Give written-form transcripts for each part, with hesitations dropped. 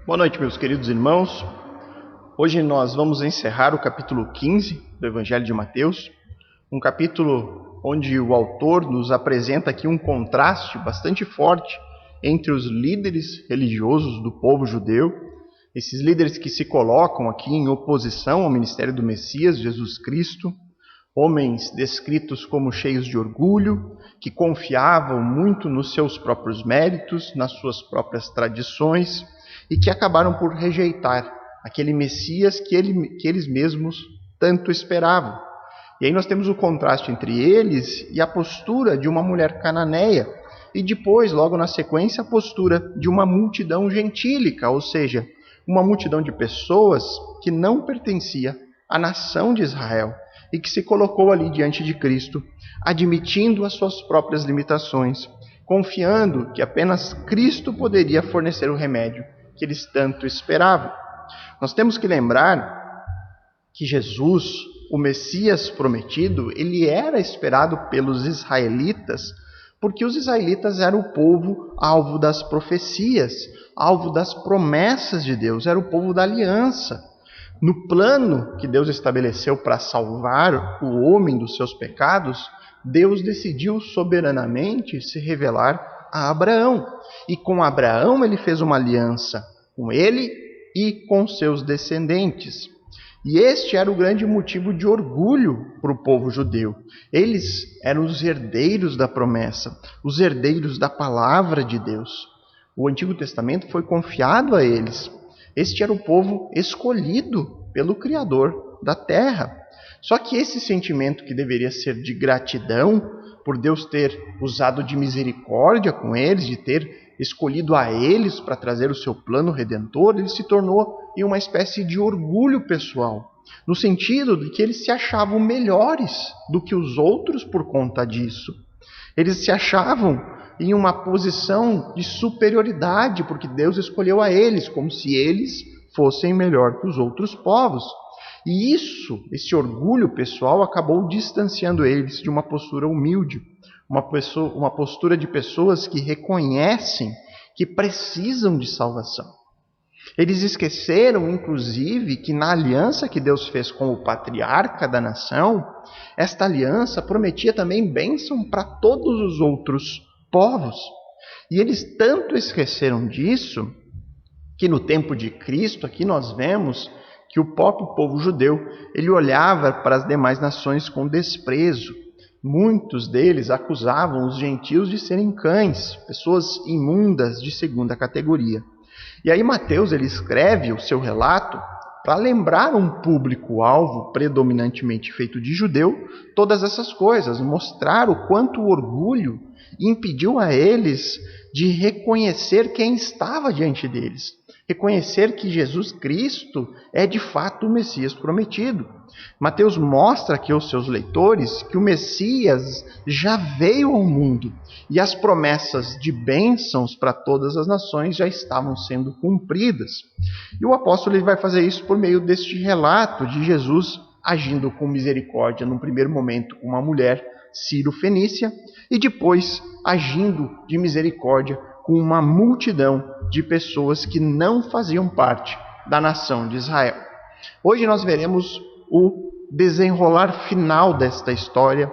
Boa noite, meus queridos irmãos. Hoje nós vamos encerrar o capítulo 15 do Evangelho de Mateus, um capítulo onde o autor nos apresenta aqui um contraste bastante forte entre os líderes religiosos do povo judeu, esses líderes que se colocam aqui em oposição ao ministério do Messias, Jesus Cristo, homens descritos como cheios de orgulho, que confiavam muito nos seus próprios méritos, nas suas próprias tradições, e que acabaram por rejeitar aquele Messias que eles mesmos tanto esperavam. E aí nós temos o contraste entre eles e a postura de uma mulher cananeia, e depois, logo na sequência, a postura de uma multidão gentílica, ou seja, uma multidão de pessoas que não pertencia à nação de Israel e que se colocou ali diante de Cristo, admitindo as suas próprias limitações, confiando que apenas Cristo poderia fornecer o remédio que eles tanto esperavam. Nós temos que lembrar que Jesus, o Messias prometido, ele era esperado pelos israelitas, porque os israelitas eram o povo alvo das profecias, alvo das promessas de Deus, era o povo da aliança. No plano que Deus estabeleceu para salvar o homem dos seus pecados, Deus decidiu soberanamente se revelar a Abraão. E com Abraão ele fez uma aliança com ele e com seus descendentes. E este era o grande motivo de orgulho para o povo judeu. Eles eram os herdeiros da promessa, os herdeiros da palavra de Deus. O Antigo Testamento foi confiado a eles. Este era o povo escolhido pelo Criador da terra. Só que esse sentimento que deveria ser de gratidão por Deus ter usado de misericórdia com eles, de ter escolhido a eles para trazer o seu plano redentor, ele se tornou em uma espécie de orgulho pessoal, no sentido de que eles se achavam melhores do que os outros por conta disso. Eles se achavam em uma posição de superioridade, porque Deus escolheu a eles, como se eles fossem melhor que os outros povos. E esse orgulho pessoal acabou distanciando eles de uma postura humilde, uma postura de pessoas que reconhecem que precisam de salvação. Eles esqueceram, inclusive, que na aliança que Deus fez com o patriarca da nação, esta aliança prometia também bênção para todos os outros povos. E eles tanto esqueceram disso, que no tempo de Cristo, aqui nós vemos que o próprio povo judeu, ele olhava para as demais nações com desprezo. Muitos deles acusavam os gentios de serem cães, pessoas imundas de segunda categoria. E aí Mateus ele escreve o seu relato para lembrar um público-alvo predominantemente feito de judeu todas essas coisas, mostrar o quanto o orgulho impediu a eles de reconhecer quem estava diante deles. Reconhecer que Jesus Cristo é de fato o Messias prometido. Mateus mostra aqui aos seus leitores que o Messias já veio ao mundo e as promessas de bênçãos para todas as nações já estavam sendo cumpridas. E o apóstolo ele vai fazer isso por meio deste relato de Jesus agindo com misericórdia, num primeiro momento, com uma mulher sírio-fenícia, e depois agindo de misericórdia com uma multidão de pessoas que não faziam parte da nação de Israel. Hoje nós veremos o desenrolar final desta história,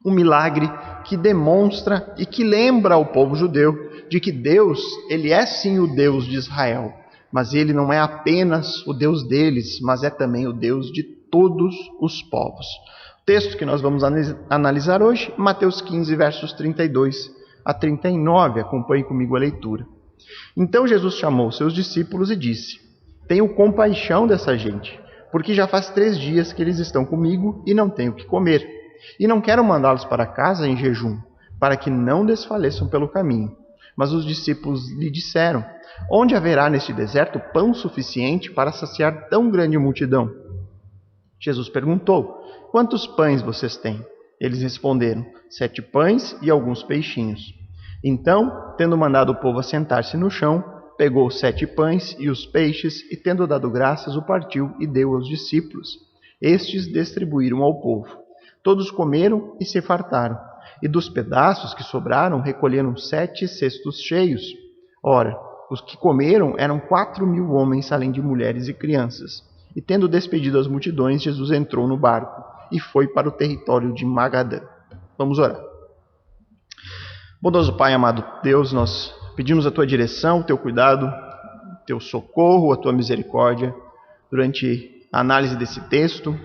um milagre que demonstra e que lembra ao povo judeu de que Deus, ele é sim o Deus de Israel, mas ele não é apenas o Deus deles, mas é também o Deus de todos os povos. O texto que nós vamos analisar hoje, Mateus 15, versos 32 a 39, acompanhe comigo a leitura. Então Jesus chamou seus discípulos e disse: Tenho compaixão dessa gente, porque já faz 3 dias que eles estão comigo e não tenho o que comer. E não quero mandá-los para casa em jejum, para que não desfaleçam pelo caminho. Mas os discípulos lhe disseram: Onde haverá neste deserto pão suficiente para saciar tão grande multidão? Jesus perguntou: Quantos pães vocês têm? Eles responderam: 7 pães e alguns peixinhos. Então, tendo mandado o povo assentar-se no chão, pegou os 7 pães e os peixes, e tendo dado graças, o partiu e deu aos discípulos. Estes distribuíram ao povo. Todos comeram e se fartaram, e dos pedaços que sobraram recolheram 7 cestos cheios. Ora, os que comeram eram 4.000 homens, além de mulheres e crianças. E tendo despedido as multidões, Jesus entrou no barco e foi para o território de Magadã. Vamos orar. Bondoso Pai, amado Deus, nós pedimos a Tua direção, o Teu cuidado, o Teu socorro, a Tua misericórdia durante a análise desse texto,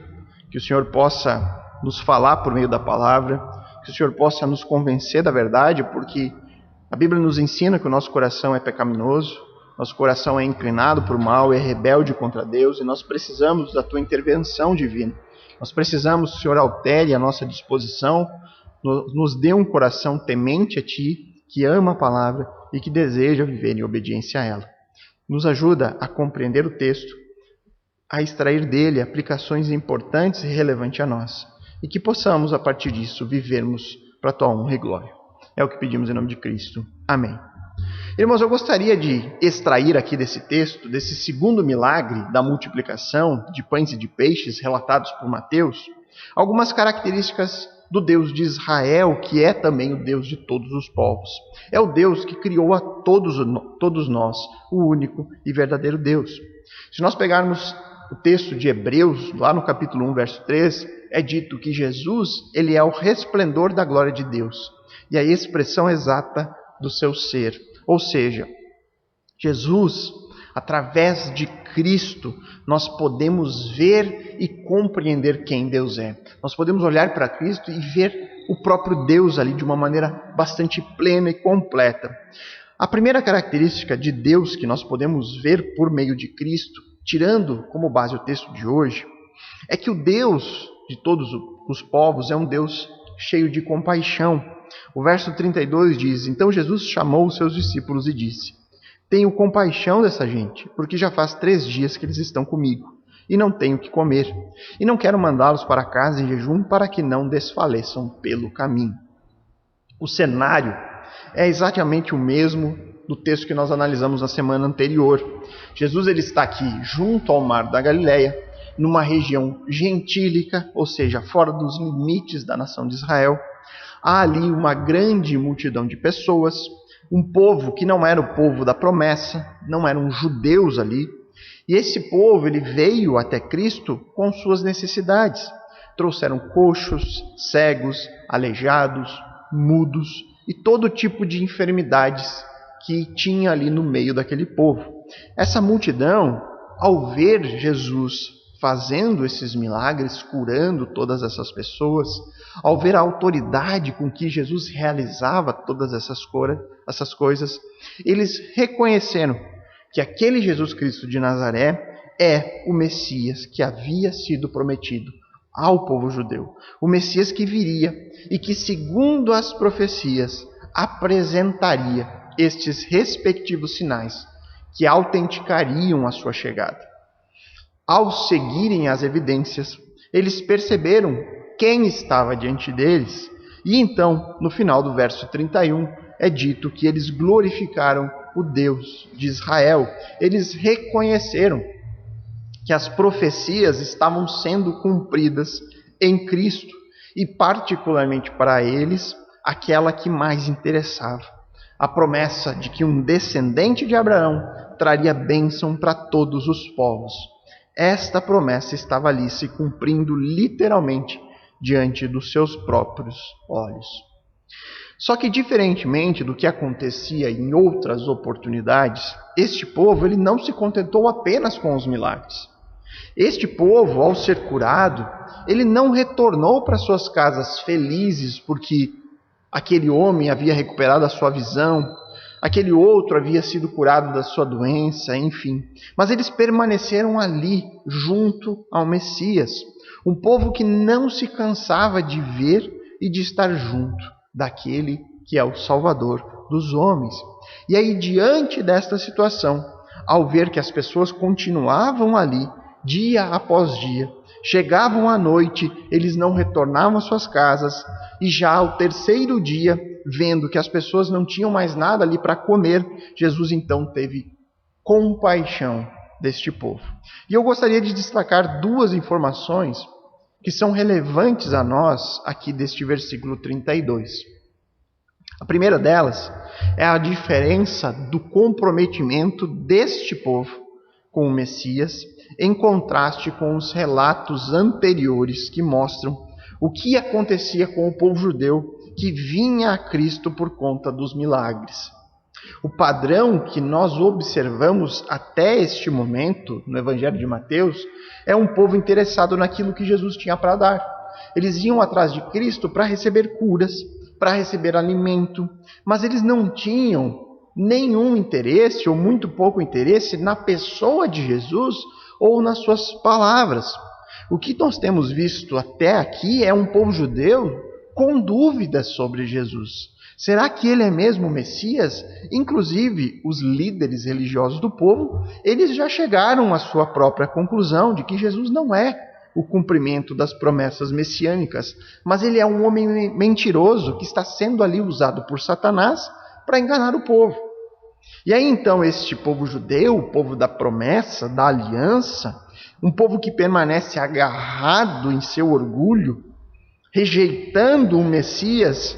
que o Senhor possa nos falar por meio da palavra, que o Senhor possa nos convencer da verdade, porque a Bíblia nos ensina que o nosso coração é pecaminoso, nosso coração é inclinado para o mal, é rebelde contra Deus, e nós precisamos da Tua intervenção divina. Nós precisamos que o Senhor altere a nossa disposição, nos dê um coração temente a Ti, que ama a palavra e que deseja viver em obediência a ela. Nos ajuda a compreender o texto, a extrair dele aplicações importantes e relevantes a nós, e que possamos, a partir disso, vivermos para a Tua honra e glória. É o que pedimos em nome de Cristo. Amém. Irmãos, eu gostaria de extrair aqui desse texto, desse segundo milagre da multiplicação de pães e de peixes relatados por Mateus, algumas características do Deus de Israel, que é também o Deus de todos os povos. É o Deus que criou a todos nós, o único e verdadeiro Deus. Se nós pegarmos o texto de Hebreus, lá no capítulo 1, verso 3, é dito que Jesus, ele é o resplendor da glória de Deus e a expressão exata do seu ser. Ou seja, Jesus, através de Cristo, nós podemos ver e compreender quem Deus é. Nós podemos olhar para Cristo e ver o próprio Deus ali de uma maneira bastante plena e completa. A primeira característica de Deus que nós podemos ver por meio de Cristo, tirando como base o texto de hoje, é que o Deus de todos os povos é um Deus cheio de compaixão. O verso 32 diz: Então Jesus chamou os seus discípulos e disse: Tenho compaixão dessa gente, porque já faz 3 dias que eles estão comigo, e não tenho o que comer, e não quero mandá-los para casa em jejum para que não desfaleçam pelo caminho. O cenário é exatamente o mesmo do texto que nós analisamos na semana anterior. Jesus ele está aqui junto ao mar da Galileia, numa região gentílica, ou seja, fora dos limites da nação de Israel. Há ali uma grande multidão de pessoas, um povo que não era o povo da promessa, não eram judeus ali. E esse povo ele veio até Cristo com suas necessidades. Trouxeram coxos, cegos, aleijados, mudos e todo tipo de enfermidades que tinha ali no meio daquele povo. Essa multidão, ao ver Jesus fazendo esses milagres, curando todas essas pessoas, ao ver a autoridade com que Jesus realizava todas essas coisas, eles reconheceram que aquele Jesus Cristo de Nazaré é o Messias que havia sido prometido ao povo judeu. O Messias que viria e que, segundo as profecias, apresentaria estes respectivos sinais que autenticariam a sua chegada. Ao seguirem as evidências, eles perceberam quem estava diante deles, e então, no final do verso 31, é dito que eles glorificaram o Deus de Israel. Eles reconheceram que as profecias estavam sendo cumpridas em Cristo, e particularmente para eles, aquela que mais interessava, a promessa de que um descendente de Abraão traria bênção para todos os povos. Esta promessa estava ali se cumprindo literalmente diante dos seus próprios olhos. Só que, diferentemente do que acontecia em outras oportunidades, este povo ele não se contentou apenas com os milagres. Este povo, ao ser curado, ele não retornou para suas casas felizes porque aquele homem havia recuperado a sua visão, aquele outro havia sido curado da sua doença, enfim. Mas eles permaneceram ali, junto ao Messias. Um povo que não se cansava de ver e de estar junto daquele que é o Salvador dos homens. E aí, diante desta situação, ao ver que as pessoas continuavam ali, dia após dia, chegavam à noite, eles não retornavam às suas casas, e já ao 3º dia, vendo que as pessoas não tinham mais nada ali para comer, Jesus então teve compaixão deste povo. E eu gostaria de destacar 2 informações que são relevantes a nós aqui deste versículo 32. A primeira delas é a diferença do comprometimento deste povo com o Messias, em contraste com os relatos anteriores que mostram o que acontecia com o povo judeu que vinha a Cristo por conta dos milagres. O padrão que nós observamos até este momento no Evangelho de Mateus é um povo interessado naquilo que Jesus tinha para dar. Eles iam atrás de Cristo para receber curas, para receber alimento, mas eles não tinham nenhum interesse, ou muito pouco interesse, na pessoa de Jesus ou nas suas palavras. O que nós temos visto até aqui é um povo judeu com dúvidas sobre Jesus. Será que ele é mesmo o Messias? Inclusive, os líderes religiosos do povo, eles já chegaram à sua própria conclusão de que Jesus não é o cumprimento das promessas messiânicas, mas ele é um homem mentiroso que está sendo ali usado por Satanás para enganar o povo. E aí então este povo judeu, o povo da promessa, da aliança, um povo que permanece agarrado em seu orgulho, rejeitando o Messias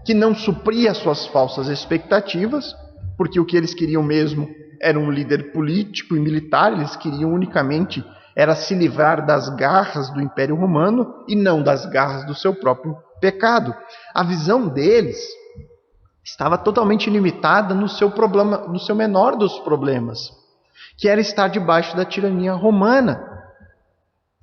que não supria suas falsas expectativas, porque o que eles queriam mesmo era um líder político e militar, eles queriam unicamente era se livrar das garras do Império Romano e não das garras do seu próprio pecado. A visão deles estava totalmente limitada no seu problema, no seu menor dos problemas, que era estar debaixo da tirania romana.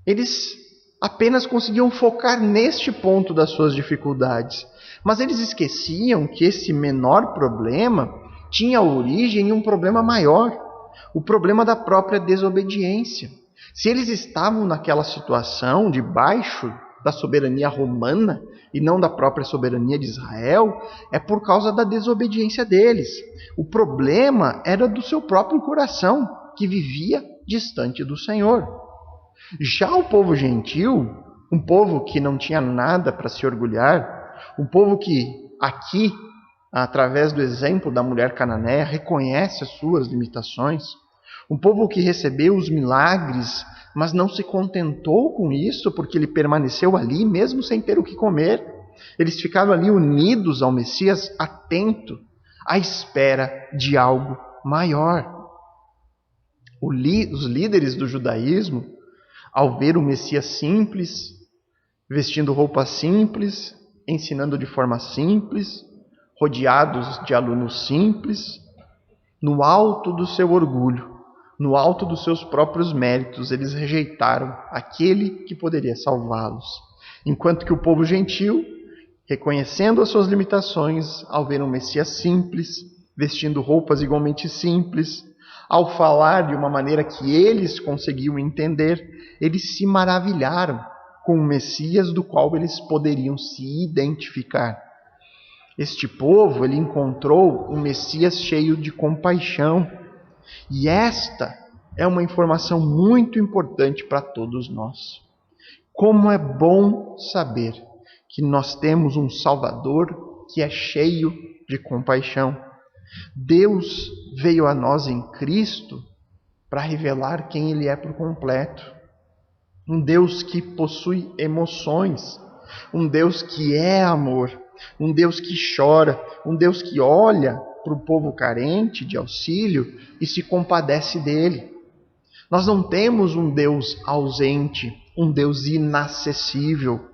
Eles apenas conseguiam focar neste ponto das suas dificuldades, mas eles esqueciam que esse menor problema tinha origem em um problema maior, o problema da própria desobediência. Se eles estavam naquela situação, debaixo da soberania romana e não da própria soberania de Israel, é por causa da desobediência deles. O problema era do seu próprio coração, que vivia distante do Senhor. Já o povo gentil, um povo que não tinha nada para se orgulhar, um povo que aqui, através do exemplo da mulher cananeia, reconhece as suas limitações, um povo que recebeu os milagres, mas não se contentou com isso, porque ele permaneceu ali, mesmo sem ter o que comer. Eles ficaram ali unidos ao Messias, atento, à espera de algo maior. Os líderes do judaísmo, ao ver o Messias simples, vestindo roupas simples, ensinando de forma simples, rodeados de alunos simples, no alto do seu orgulho, no alto dos seus próprios méritos, eles rejeitaram aquele que poderia salvá-los. Enquanto que o povo gentil, reconhecendo as suas limitações, ao ver um Messias simples, vestindo roupas igualmente simples, ao falar de uma maneira que eles conseguiam entender, eles se maravilharam com o Messias do qual eles poderiam se identificar. Este povo, ele encontrou um Messias cheio de compaixão. E esta é uma informação muito importante para todos nós. Como é bom saber que nós temos um Salvador que é cheio de compaixão. Deus veio a nós em Cristo para revelar quem Ele é por completo. Um Deus que possui emoções, um Deus que é amor, um Deus que chora, um Deus que olha para o povo carente de auxílio e se compadece dele. Nós não temos um Deus ausente, um Deus inacessível.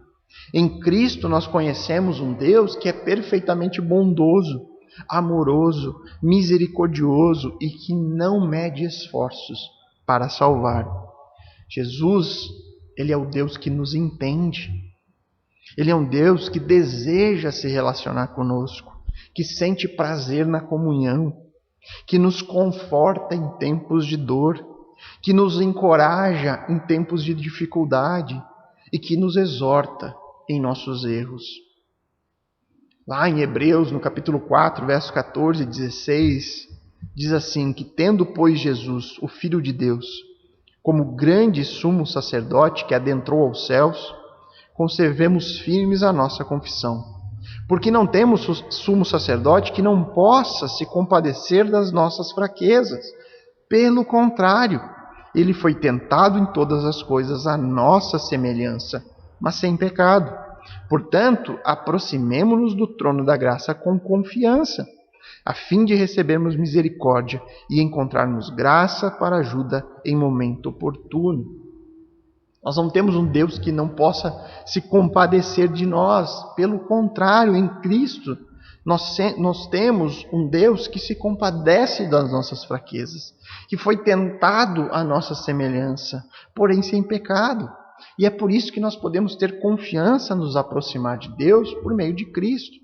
Em Cristo nós conhecemos um Deus que é perfeitamente bondoso, amoroso, misericordioso e que não mede esforços para salvar. Jesus, ele é o Deus que nos entende. Ele é um Deus que deseja se relacionar conosco, que sente prazer na comunhão, que nos conforta em tempos de dor, que nos encoraja em tempos de dificuldade e que nos exorta em nossos erros. Lá em Hebreus, no capítulo 4, versos 14 e 16, diz assim, que tendo, pois, Jesus, o Filho de Deus, como grande sumo sacerdote que adentrou aos céus, conservemos firmes a nossa confissão. Porque não temos sumo sacerdote que não possa se compadecer das nossas fraquezas. Pelo contrário, ele foi tentado em todas as coisas à nossa semelhança, mas sem pecado. Portanto, aproximemo-nos do trono da graça com confiança, a fim de recebermos misericórdia e encontrarmos graça para ajuda em momento oportuno. Nós não temos um Deus que não possa se compadecer de nós. Pelo contrário, em Cristo, nós temos um Deus que se compadece das nossas fraquezas, que foi tentado à nossa semelhança, porém sem pecado. E é por isso que nós podemos ter confiança nos aproximar de Deus por meio de Cristo.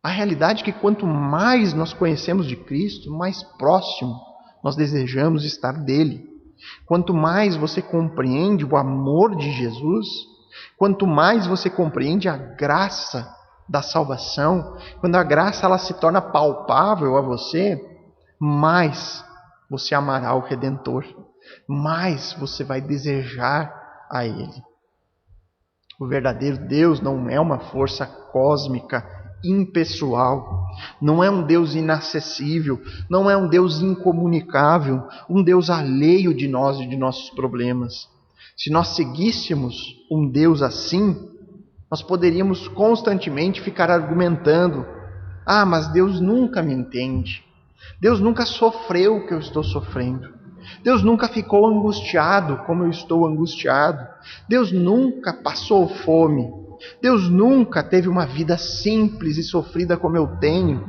A realidade é que quanto mais nós conhecemos de Cristo, mais próximo nós desejamos estar dele. Quanto mais você compreende o amor de Jesus, quanto mais você compreende a graça da salvação, quando a graça ela se torna palpável a você, mais você amará o Redentor, mais você vai desejar a Ele. O verdadeiro Deus não é uma força cósmica, impessoal, não é um Deus inacessível, não é um Deus incomunicável, um Deus alheio de nós e de nossos problemas. Se nós seguíssemos um Deus assim, nós poderíamos constantemente ficar argumentando: mas Deus nunca me entende, Deus nunca sofreu o que eu estou sofrendo, Deus nunca ficou angustiado como eu estou angustiado, Deus nunca passou fome, Deus nunca teve uma vida simples e sofrida como eu tenho.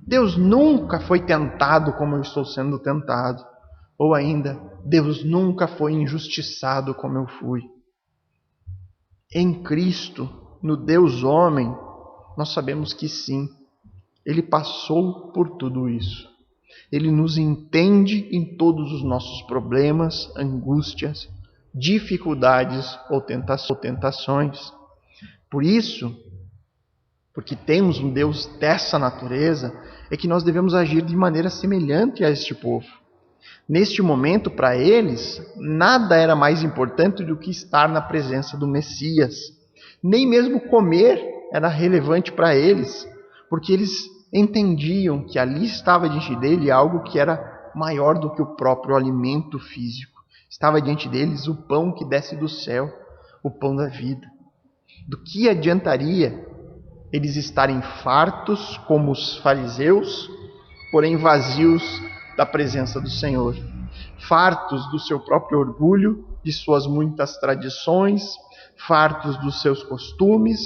Deus nunca foi tentado como eu estou sendo tentado. Ou ainda, Deus nunca foi injustiçado como eu fui. Em Cristo, no Deus homem, nós sabemos que sim, Ele passou por tudo isso. Ele nos entende em todos os nossos problemas, angústias, dificuldades ou tentações. Por isso, porque temos um Deus dessa natureza, é que nós devemos agir de maneira semelhante a este povo. Neste momento, para eles, nada era mais importante do que estar na presença do Messias. Nem mesmo comer era relevante para eles, porque eles entendiam que ali estava diante dele algo que era maior do que o próprio alimento físico. Estava diante deles o pão que desce do céu, o pão da vida. Do que adiantaria eles estarem fartos como os fariseus, porém vazios da presença do Senhor? Fartos do seu próprio orgulho, de suas muitas tradições, fartos dos seus costumes,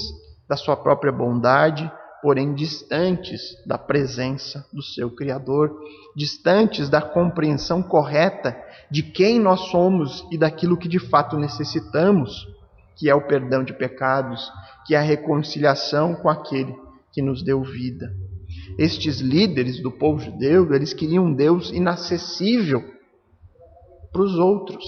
da sua própria bondade, porém distantes da presença do seu Criador, distantes da compreensão correta de quem nós somos e daquilo que de fato necessitamos, que é o perdão de pecados, que é a reconciliação com aquele que nos deu vida. Estes líderes do povo judeu, eles queriam um Deus inacessível para os outros,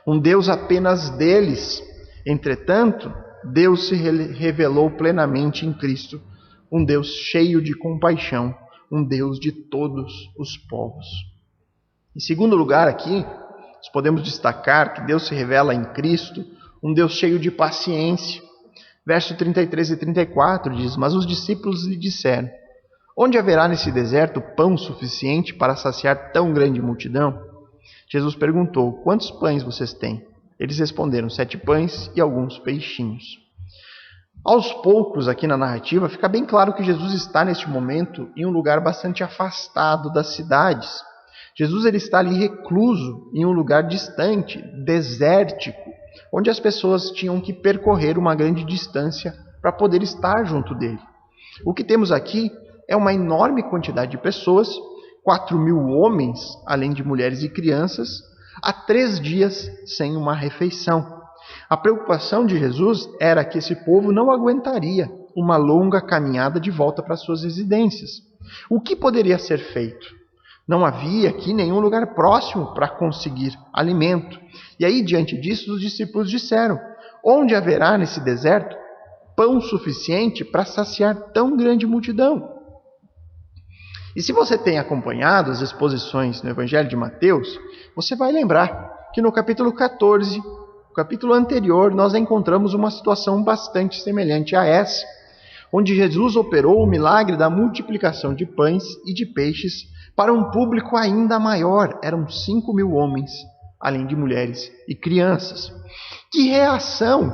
um Deus apenas deles. Entretanto, Deus se revelou plenamente em Cristo, um Deus cheio de compaixão, um Deus de todos os povos. Em segundo lugar aqui, nós podemos destacar que Deus se revela em Cristo, um Deus cheio de paciência. Verso 33 e 34 diz: Mas os discípulos lhe disseram: Onde haverá nesse deserto pão suficiente para saciar tão grande multidão? Jesus perguntou: Quantos pães vocês têm? Eles responderam: 7 pães e alguns peixinhos. Aos poucos, aqui na narrativa, fica bem claro que Jesus está neste momento em um lugar bastante afastado das cidades. Jesus ele está ali recluso em um lugar distante, desértico, onde as pessoas tinham que percorrer uma grande distância para poder estar junto dele. O que temos aqui é uma enorme quantidade de pessoas, 4.000 homens, além de mulheres e crianças, há 3 dias sem uma refeição. A preocupação de Jesus era que esse povo não aguentaria uma longa caminhada de volta para suas residências. O que poderia ser feito? Não havia aqui nenhum lugar próximo para conseguir alimento. E aí, diante disso, os discípulos disseram: Onde haverá nesse deserto pão suficiente para saciar tão grande multidão? E se você tem acompanhado as exposições no Evangelho de Mateus, você vai lembrar que no capítulo 14, o capítulo anterior, nós encontramos uma situação bastante semelhante a essa, onde Jesus operou o milagre da multiplicação de pães e de peixes para um público ainda maior. Eram 5.000 homens, além de mulheres e crianças. Que reação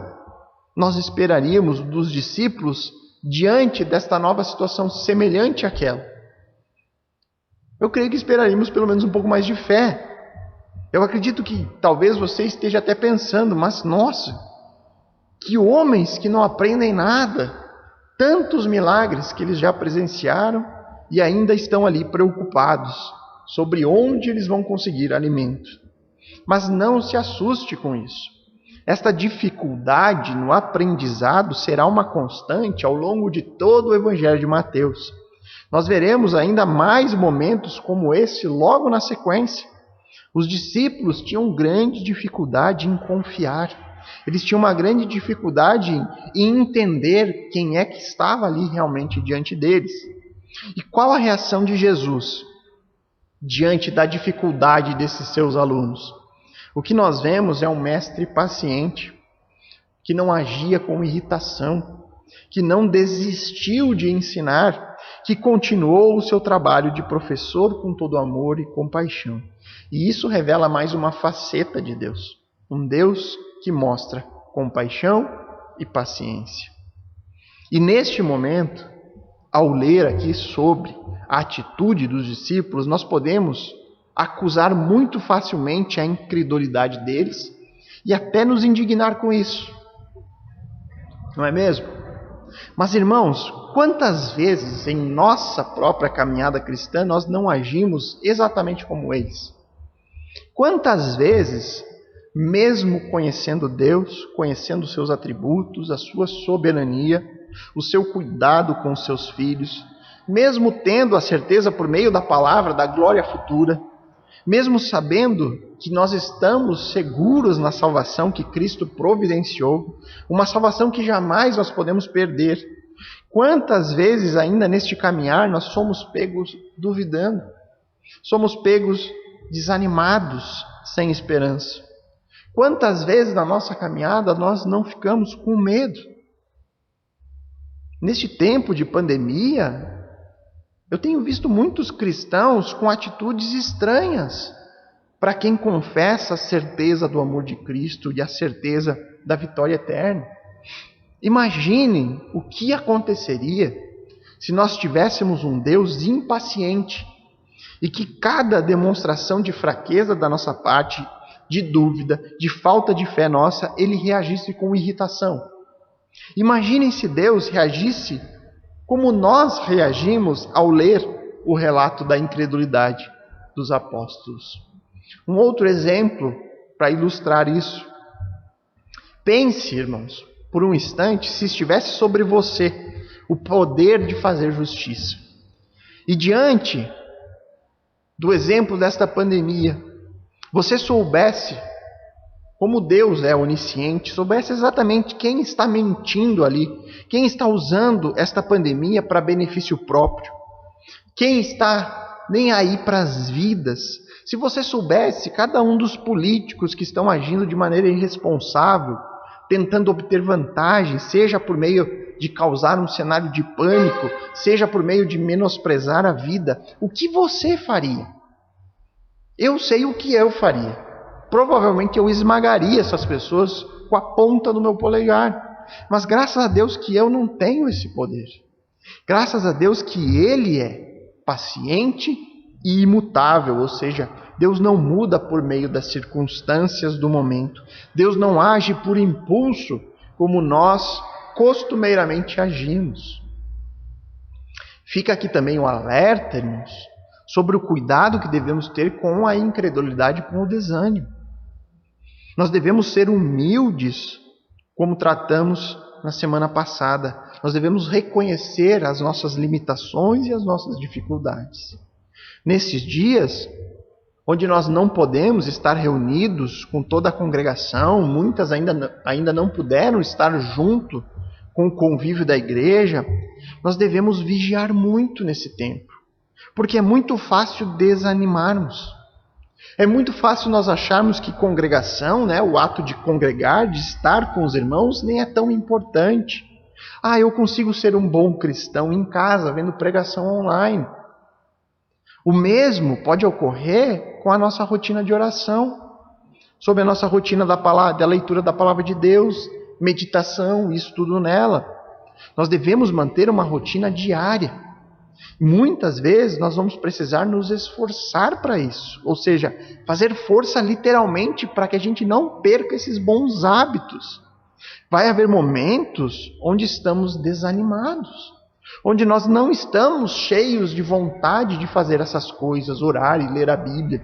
nós esperaríamos dos discípulos diante desta nova situação semelhante àquela? Eu creio que esperaríamos pelo menos um pouco mais de fé. Eu acredito que talvez você esteja até pensando, mas nossa, que homens que não aprendem nada, tantos milagres que eles já presenciaram e ainda estão ali preocupados sobre onde eles vão conseguir alimento. Mas não se assuste com isso. Esta dificuldade no aprendizado será uma constante ao longo de todo o Evangelho de Mateus. Nós veremos ainda mais momentos como esse logo na sequência. Os discípulos tinham grande dificuldade em confiar. Eles tinham uma grande dificuldade em entender quem é que estava ali realmente diante deles. E qual a reação de Jesus diante da dificuldade desses seus alunos? O que nós vemos é um mestre paciente, que não agia com irritação, que não desistiu de ensinar, que continuou o seu trabalho de professor com todo amor e compaixão. E isso revela mais uma faceta de Deus, um Deus que mostra compaixão e paciência. E neste momento, ao ler aqui sobre a atitude dos discípulos, nós podemos acusar muito facilmente a incredulidade deles e até nos indignar com isso. Não é mesmo? Mas, irmãos, quantas vezes em nossa própria caminhada cristã nós não agimos exatamente como eles? Quantas vezes, mesmo conhecendo Deus, conhecendo seus atributos, a sua soberania, o seu cuidado com os seus filhos, mesmo tendo a certeza por meio da palavra da glória futura, mesmo sabendo que nós estamos seguros na salvação que Cristo providenciou, uma salvação que jamais nós podemos perder, quantas vezes ainda neste caminhar nós somos pegos duvidando, somos pegos desanimados, sem esperança? Quantas vezes na nossa caminhada nós não ficamos com medo? Neste tempo de pandemia, eu tenho visto muitos cristãos com atitudes estranhas para quem confessa a certeza do amor de Cristo e a certeza da vitória eterna. Imaginem o que aconteceria se nós tivéssemos um Deus impaciente e que cada demonstração de fraqueza da nossa parte, de dúvida, de falta de fé nossa, ele reagisse com irritação. Imaginem se Deus reagisse como nós reagimos ao ler o relato da incredulidade dos apóstolos. Um outro exemplo para ilustrar isso. Pense, irmãos, por um instante, se estivesse sobre você o poder de fazer justiça. E diante do exemplo desta pandemia, você soubesse, como Deus é onisciente, soubesse exatamente quem está mentindo ali, quem está usando esta pandemia para benefício próprio, quem está nem aí para as vidas. Se você soubesse cada um dos políticos que estão agindo de maneira irresponsável, tentando obter vantagem, seja por meio de causar um cenário de pânico, seja por meio de menosprezar a vida, o que você faria? Eu sei o que eu faria. Provavelmente eu esmagaria essas pessoas com a ponta do meu polegar. Mas graças a Deus que eu não tenho esse poder. Graças a Deus que Ele é paciente e imutável, ou seja, Deus não muda por meio das circunstâncias do momento. Deus não age por impulso como nós costumeiramente agimos. Fica aqui também o alerta, irmãos, sobre o cuidado que devemos ter com a incredulidade, com o desânimo. Nós devemos ser humildes, como tratamos na semana passada. Nós devemos reconhecer as nossas limitações e as nossas dificuldades. Nesses dias, onde nós não podemos estar reunidos com toda a congregação, muitas ainda não puderam estar junto com o convívio da igreja, nós devemos vigiar muito nesse tempo, porque é muito fácil desanimarmos. É muito fácil nós acharmos que congregação, o ato de congregar, de estar com os irmãos, nem é tão importante. Eu consigo ser um bom cristão em casa, vendo pregação online. O mesmo pode ocorrer com a nossa rotina de oração, sobre a nossa rotina da leitura da palavra de Deus, meditação e estudo nela. Nós devemos manter uma rotina diária. Muitas vezes nós vamos precisar nos esforçar para isso, ou seja, fazer força literalmente para que a gente não perca esses bons hábitos. Vai haver momentos onde estamos desanimados, onde nós não estamos cheios de vontade de fazer essas coisas, orar e ler a Bíblia.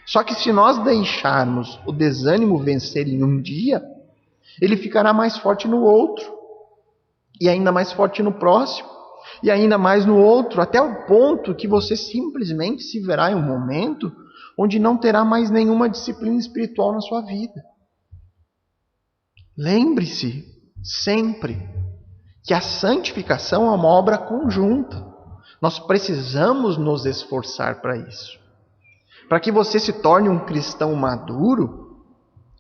Só que se nós deixarmos o desânimo vencer em um dia, ele ficará mais forte no outro, e ainda mais forte no próximo, e ainda mais no outro, até o ponto que você simplesmente se verá em um momento onde não terá mais nenhuma disciplina espiritual na sua vida. Lembre-se sempre que a santificação é uma obra conjunta. Nós precisamos nos esforçar para isso. Para que você se torne um cristão maduro,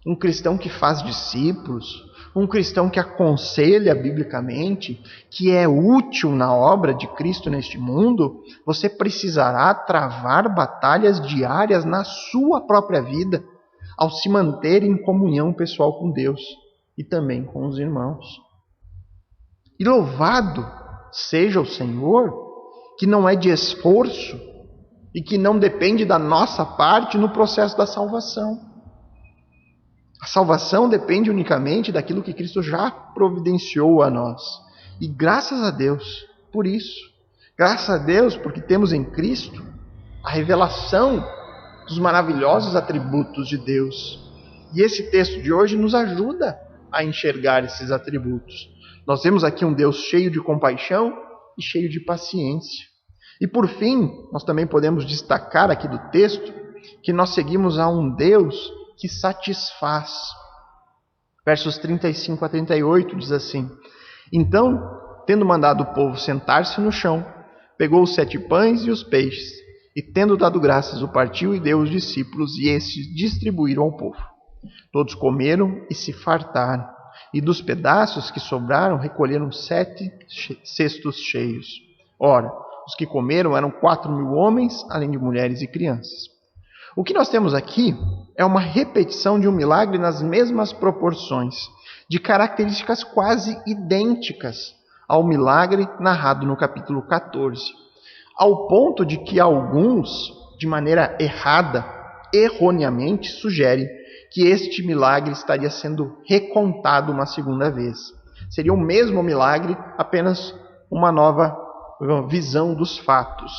um cristão que faz discípulos, um cristão que aconselha biblicamente, que é útil na obra de Cristo neste mundo, você precisará travar batalhas diárias na sua própria vida, ao se manter em comunhão pessoal com Deus e também com os irmãos. E louvado seja o Senhor, que não é de esforço e que não depende da nossa parte no processo da salvação. A salvação depende unicamente daquilo que Cristo já providenciou a nós. E graças a Deus por isso. Graças a Deus porque temos em Cristo a revelação dos maravilhosos atributos de Deus. E esse texto de hoje nos ajuda a enxergar esses atributos. Nós temos aqui um Deus cheio de compaixão e cheio de paciência. E por fim, nós também podemos destacar aqui do texto que nós seguimos a um Deus que satisfaz. Versos 35 a 38 diz assim: Então, tendo mandado o povo sentar-se no chão, pegou os 7 pães e os peixes, e tendo dado graças, o partiu e deu aos discípulos, e estes distribuíram ao povo. Todos comeram e se fartaram, e dos pedaços que sobraram recolheram 7 cestos cheios. Ora, os que comeram eram 4.000 homens, além de mulheres e crianças. O que nós temos aqui é uma repetição de um milagre nas mesmas proporções, de características quase idênticas ao milagre narrado no capítulo 14, ao ponto de que alguns, de maneira errada, erroneamente, sugerem que este milagre estaria sendo recontado uma segunda vez. Seria o mesmo milagre, apenas uma nova visão dos fatos.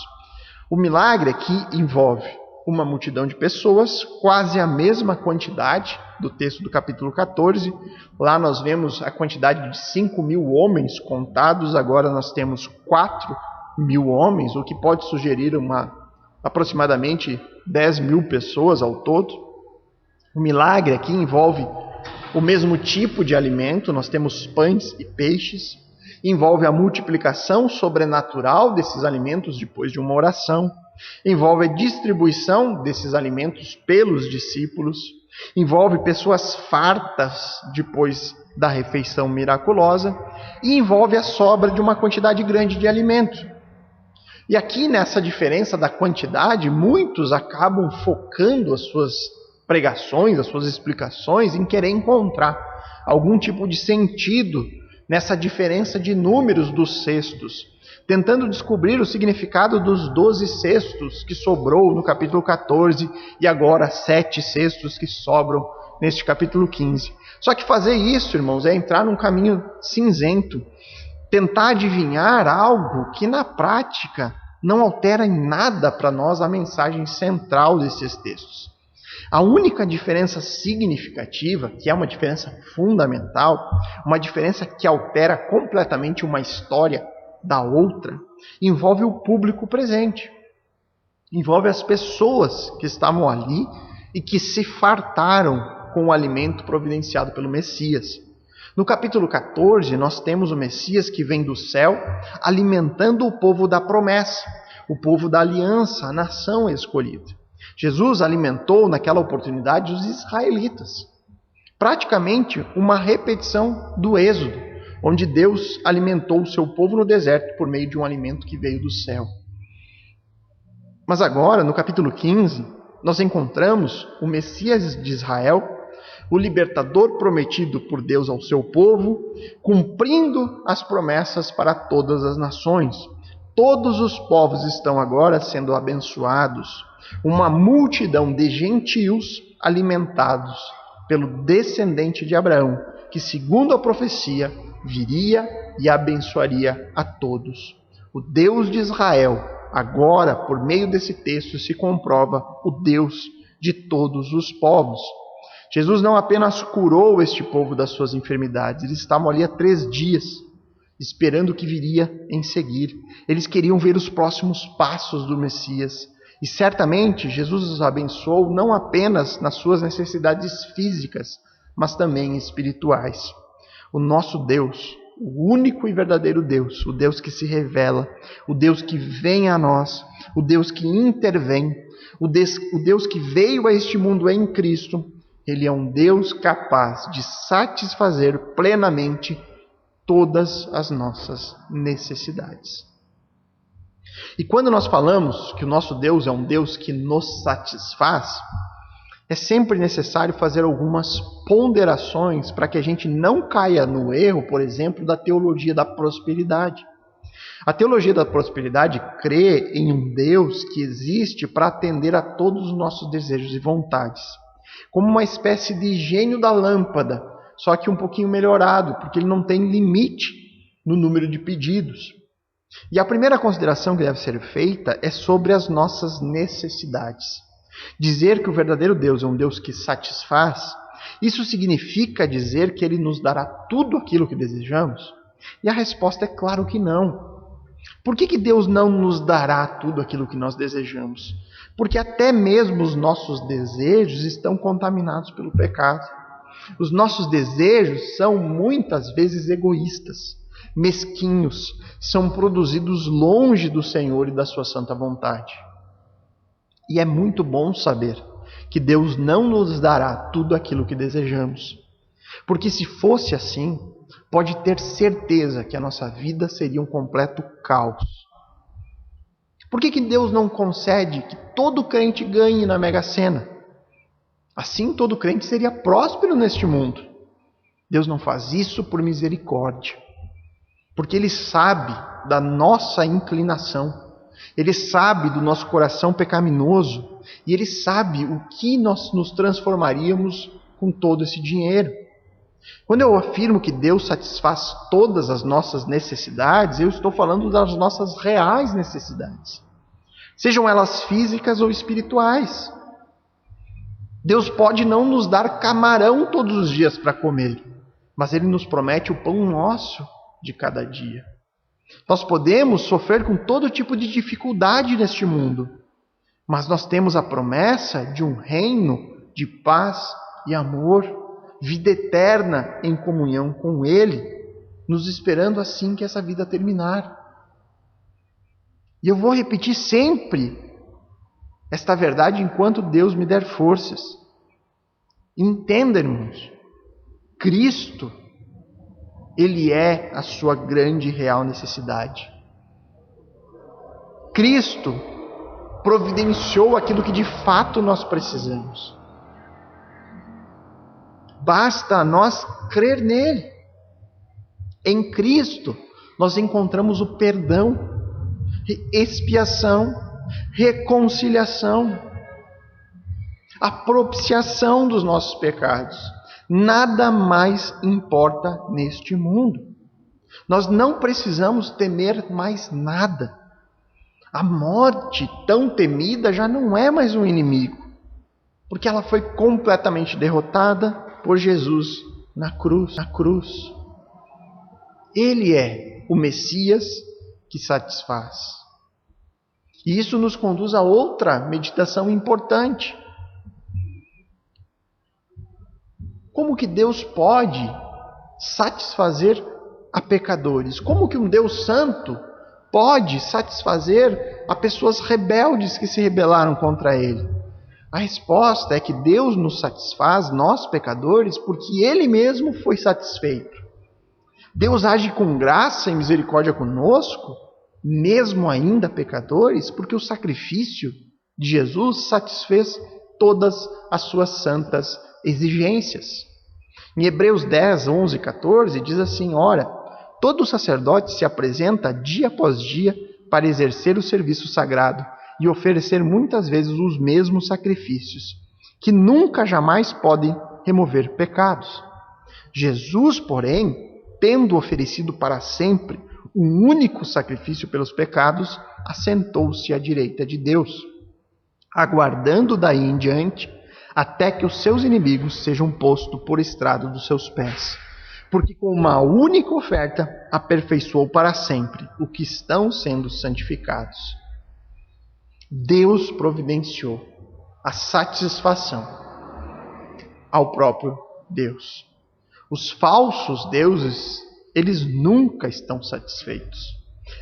O milagre aqui envolve uma multidão de pessoas, quase a mesma quantidade do texto do capítulo 14. Lá nós vemos a quantidade de 5.000 homens contados, agora nós temos 4.000 homens, o que pode sugerir aproximadamente 10.000 pessoas ao todo. O milagre aqui envolve o mesmo tipo de alimento, nós temos pães e peixes, envolve a multiplicação sobrenatural desses alimentos depois de uma oração, envolve a distribuição desses alimentos pelos discípulos, envolve pessoas fartas depois da refeição miraculosa e envolve a sobra de uma quantidade grande de alimento. E aqui nessa diferença da quantidade, muitos acabam focando as suas pregações, as suas explicações em querer encontrar algum tipo de sentido nessa diferença de números dos cestos, tentando descobrir o significado dos 12 cestos que sobrou no capítulo 14 e agora 7 cestos que sobram neste capítulo 15. Só que fazer isso, irmãos, é entrar num caminho cinzento, tentar adivinhar algo que na prática não altera em nada para nós a mensagem central desses textos. A única diferença significativa, que é uma diferença fundamental, uma diferença que altera completamente uma história da outra, envolve o público presente, envolve as pessoas que estavam ali e que se fartaram com o alimento providenciado pelo Messias. No capítulo 14, nós temos o Messias que vem do céu alimentando o povo da promessa, o povo da aliança, a nação escolhida. Jesus alimentou naquela oportunidade os israelitas. Praticamente uma repetição do Êxodo, onde Deus alimentou o seu povo no deserto por meio de um alimento que veio do céu. Mas agora, no capítulo 15, nós encontramos o Messias de Israel o libertador prometido por Deus ao seu povo, cumprindo as promessas para todas as nações. Todos os povos estão agora sendo abençoados. Uma multidão de gentios alimentados pelo descendente de Abraão, que, segundo a profecia, viria e abençoaria a todos. O Deus de Israel, agora, por meio desse texto, se comprova o Deus de todos os povos. Jesus não apenas curou este povo das suas enfermidades, eles estavam ali há 3 dias, esperando o que viria em seguir. Eles queriam ver os próximos passos do Messias. E certamente Jesus os abençoou não apenas nas suas necessidades físicas, mas também espirituais. O nosso Deus, o único e verdadeiro Deus, o Deus que se revela, o Deus que vem a nós, o Deus que intervém, o Deus que veio a este mundo em Cristo, Ele é um Deus capaz de satisfazer plenamente todas as nossas necessidades. E quando nós falamos que o nosso Deus é um Deus que nos satisfaz, é sempre necessário fazer algumas ponderações para que a gente não caia no erro, por exemplo, da teologia da prosperidade. A teologia da prosperidade crê em um Deus que existe para atender a todos os nossos desejos e vontades, como uma espécie de gênio da lâmpada, só que um pouquinho melhorado, porque ele não tem limite no número de pedidos. E a primeira consideração que deve ser feita é sobre as nossas necessidades. Dizer que o verdadeiro Deus é um Deus que satisfaz, isso significa dizer que Ele nos dará tudo aquilo que desejamos? E a resposta é claro que não. Por que Deus não nos dará tudo aquilo que nós desejamos? Porque até mesmo os nossos desejos estão contaminados pelo pecado. Os nossos desejos são muitas vezes egoístas, mesquinhos, são produzidos longe do Senhor e da sua santa vontade. E é muito bom saber que Deus não nos dará tudo aquilo que desejamos. Porque se fosse assim, pode ter certeza que a nossa vida seria um completo caos. Por que Deus não concede que todo crente ganhe na Mega Sena? Assim todo crente seria próspero neste mundo. Deus não faz isso por misericórdia. Porque Ele sabe da nossa inclinação. Ele sabe do nosso coração pecaminoso. E Ele sabe o que nós nos transformaríamos com todo esse dinheiro. Quando eu afirmo que Deus satisfaz todas as nossas necessidades, eu estou falando das nossas reais necessidades. Sejam elas físicas ou espirituais. Deus pode não nos dar camarão todos os dias para comer, mas Ele nos promete o pão nosso de cada dia. Nós podemos sofrer com todo tipo de dificuldade neste mundo, mas nós temos a promessa de um reino de paz e amor, vida eterna em comunhão com Ele, nos esperando assim que essa vida terminar. E eu vou repetir sempre esta verdade enquanto Deus me der forças. Entenda, irmãos, Cristo, Ele é a sua grande e real necessidade. Cristo providenciou aquilo que de fato nós precisamos. Basta nós crer nele. Em Cristo, nós encontramos o perdão, expiação, reconciliação, a propiciação dos nossos pecados. Nada mais importa neste mundo. Nós não precisamos temer mais nada. A morte tão temida já não é mais um inimigo, porque ela foi completamente derrotada por Jesus na cruz. Ele é o Messias que satisfaz. E isso nos conduz a outra meditação importante. Como que Deus pode satisfazer a pecadores? Como que um Deus santo pode satisfazer a pessoas rebeldes que se rebelaram contra Ele? A resposta é que Deus nos satisfaz, nós pecadores, porque Ele mesmo foi satisfeito. Deus age com graça e misericórdia conosco, mesmo ainda pecadores, porque o sacrifício de Jesus satisfez todas as suas santas exigências. Em Hebreus 10, 11 e 14 diz assim: ora, todo sacerdote se apresenta dia após dia para exercer o serviço sagrado e oferecer muitas vezes os mesmos sacrifícios, que nunca jamais podem remover pecados. Jesus, porém, tendo oferecido para sempre um único sacrifício pelos pecados, assentou-se à direita de Deus, aguardando daí em diante até que os seus inimigos sejam postos por estrado dos seus pés. Porque com uma única oferta aperfeiçoou para sempre o que estão sendo santificados. Deus providenciou a satisfação ao próprio Deus. Os falsos deuses, eles nunca estão satisfeitos.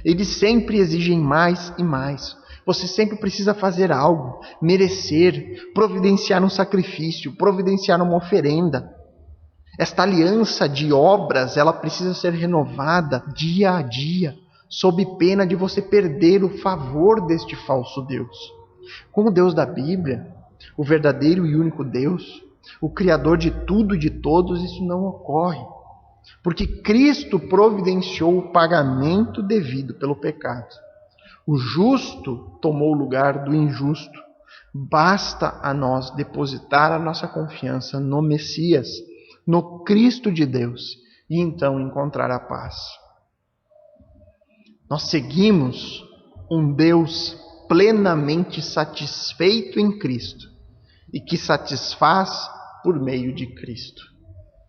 Eles sempre exigem mais e mais. Você sempre precisa fazer algo, merecer, providenciar um sacrifício, providenciar uma oferenda. Esta aliança de obras, ela precisa ser renovada dia a dia, sob pena de você perder o favor deste falso Deus. Com o Deus da Bíblia, o verdadeiro e único Deus, o Criador de tudo e de todos, isso não ocorre. Porque Cristo providenciou o pagamento devido pelo pecado. O justo tomou o lugar do injusto. Basta a nós depositar a nossa confiança no Messias, no Cristo de Deus, e então encontrar a paz. Nós seguimos um Deus plenamente satisfeito em Cristo e que satisfaz por meio de Cristo.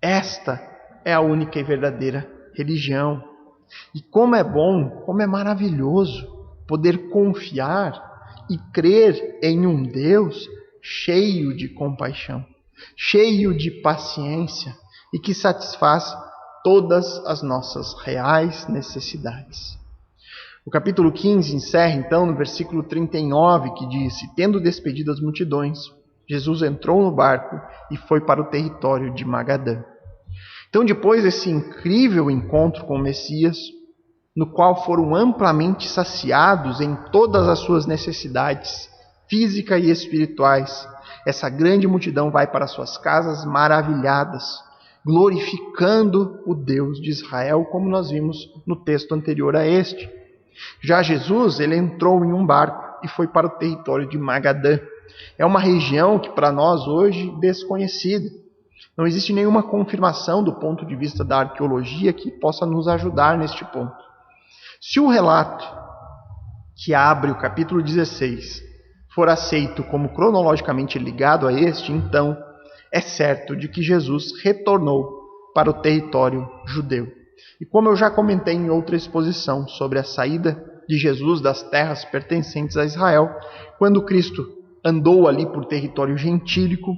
Esta é a única e verdadeira religião. E como é bom, como é maravilhoso poder confiar e crer em um Deus cheio de compaixão, cheio de paciência e que satisfaz todas as nossas reais necessidades. O capítulo 15 encerra então no versículo 39, que diz: tendo despedido as multidões, Jesus entrou no barco e foi para o território de Magadã. Então, depois desse incrível encontro com o Messias, no qual foram amplamente saciados em todas as suas necessidades físicas e espirituais, essa grande multidão vai para suas casas maravilhadas, glorificando o Deus de Israel, como nós vimos no texto anterior a este. Já Jesus, ele entrou em um barco e foi para o território de Magadã. É uma região que para nós hoje é desconhecida. Não existe nenhuma confirmação do ponto de vista da arqueologia que possa nos ajudar neste ponto. Se o relato que abre o capítulo 16 for aceito como cronologicamente ligado a este, então é certo de que Jesus retornou para o território judeu. E como eu já comentei em outra exposição sobre a saída de Jesus das terras pertencentes a Israel, quando Cristo andou ali por território gentílico,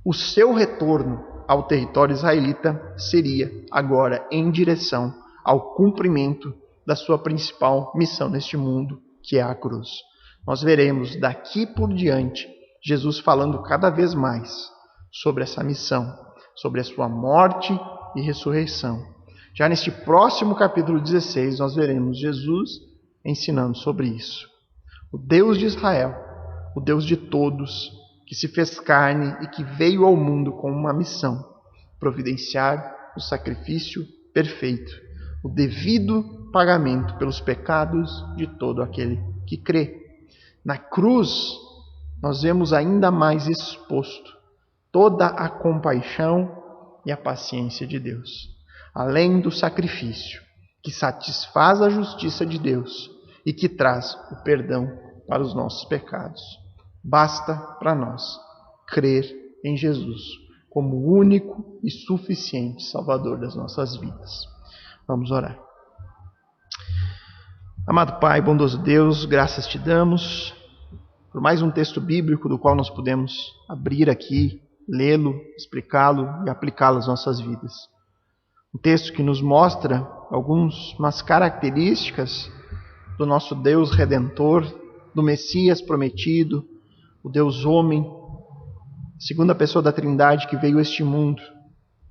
o seu retorno ao território israelita seria agora em direção ao cumprimento da sua principal missão neste mundo, que é a cruz. Nós veremos daqui por diante Jesus falando cada vez mais sobre essa missão, sobre a sua morte e ressurreição. Já neste próximo capítulo 16, nós veremos Jesus ensinando sobre isso. O Deus de Israel, o Deus de todos, que se fez carne e que veio ao mundo com uma missão: providenciar o sacrifício perfeito, o devido pagamento pelos pecados de todo aquele que crê. Na cruz, nós vemos ainda mais exposto toda a compaixão e a paciência de Deus, além do sacrifício que satisfaz a justiça de Deus e que traz o perdão para os nossos pecados. Basta para nós crer em Jesus como o único e suficiente Salvador das nossas vidas. Vamos orar. Amado Pai, bondoso Deus, graças te damos por mais um texto bíblico do qual nós podemos abrir aqui, lê-lo, explicá-lo e aplicá-lo às nossas vidas. Um texto que nos mostra algumas características do nosso Deus Redentor, do Messias prometido, o Deus homem, segunda pessoa da Trindade que veio a este mundo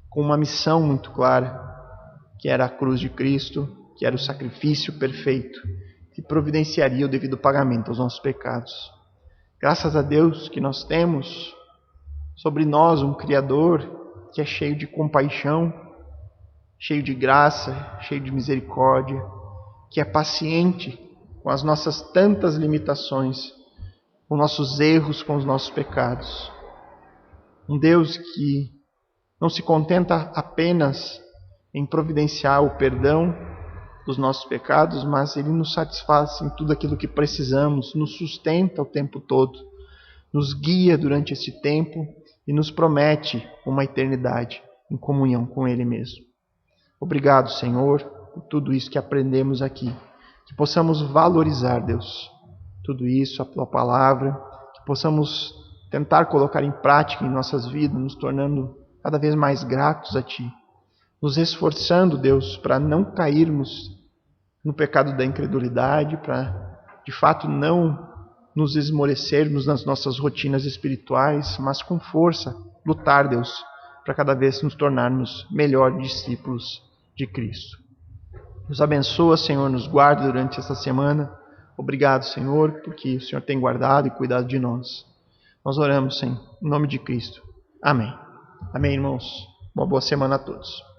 com uma missão muito clara, que era a cruz de Cristo, que era o sacrifício perfeito, que providenciaria o devido pagamento aos nossos pecados. Graças a Deus que nós temos sobre nós um Criador que é cheio de compaixão, cheio de graça, cheio de misericórdia, que é paciente com as nossas tantas limitações, com nossos erros, com os nossos pecados. Um Deus que não se contenta apenas em providenciar o perdão dos nossos pecados, mas Ele nos satisfaz em tudo aquilo que precisamos, nos sustenta o tempo todo, nos guia durante esse tempo e nos promete uma eternidade em comunhão com Ele mesmo. Obrigado, Senhor, por tudo isso que aprendemos aqui. Que possamos valorizar, Deus, tudo isso, a Tua palavra, que possamos tentar colocar em prática em nossas vidas, nos tornando cada vez mais gratos a Ti, nos esforçando, Deus, para não cairmos no pecado da incredulidade, para, de fato, não nos esmorecermos nas nossas rotinas espirituais, mas com força lutar, Deus, para cada vez nos tornarmos melhores discípulos de Cristo. Nos abençoa, Senhor, nos guarda durante esta semana. Obrigado, Senhor, porque o Senhor tem guardado e cuidado de nós. Nós oramos, Senhor, em nome de Cristo. Amém. Amém, irmãos. Uma boa semana a todos.